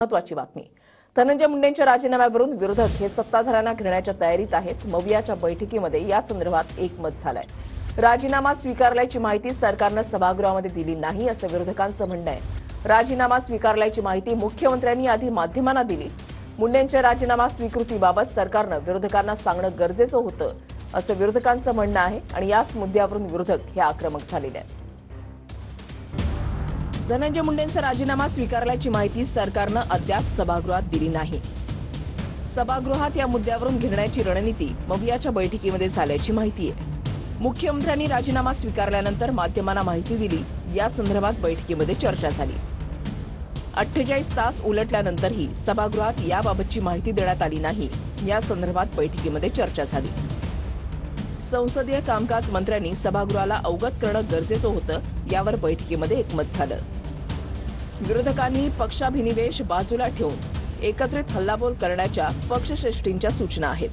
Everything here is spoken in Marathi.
महत्वाची बातमी. धनंजय मुंडेंच्या राजीनाम्यावरून विरोधक हे सत्ताधाऱ्यांना घेण्याच्या तयारीत आहेत. मवियाच्या बैठकीमध्ये या संदर्भात एकमत झालंय. राजीनामा स्वीकारल्याची माहिती सरकारनं सभागृहामध्ये दिली नाही असं विरोधकांचं म्हणणं आहे. राजीनामा स्वीकारल्याची माहिती मुख्यमंत्र्यांनी आधी माध्यमांना दिली. मुंडेंच्या राजीनामा स्वीकृतीबाबत सरकारनं विरोधकांना सांगणं गरजेचं होतं असं विरोधकांचं म्हणणं आहे आणि याच मुद्द्यावरून विरोधक हे आक्रमक झालेले आहेत. धनंजय मुंडेंचा राजीनामा स्वीकारल्याची माहिती सरकारनं अद्याप सभागृहात दिली नाही. सभागृहात या मुद्द्यावरून घेण्याची रणनीती मवियाच्या बैठकीमध्ये झाल्याची माहिती आहे. मुख्यमंत्र्यांनी राजीनामा स्वीकारल्यानंतर माध्यमांना माहिती दिली. या संदर्भात बैठकीमध्ये चर्चा झाली. 48 तास उलटल्यानंतरही सभागृहात याबाबतची माहिती देण्यात आली नाही. या संदर्भात बैठकीमध्ये चर्चा झाली. संसदीय कामकाज मंत्र्यांनी सभागृहाला अवगत करणं गरजेचं होतं. यावर बैठकीमध्ये एकमत झालं. विरोधकांनी पक्षाभिनिवेश बाजूला ठेवून एकत्रित हल्लाबोल करण्याच्या पक्षश्रेष्ठींच्या सूचना आहेत.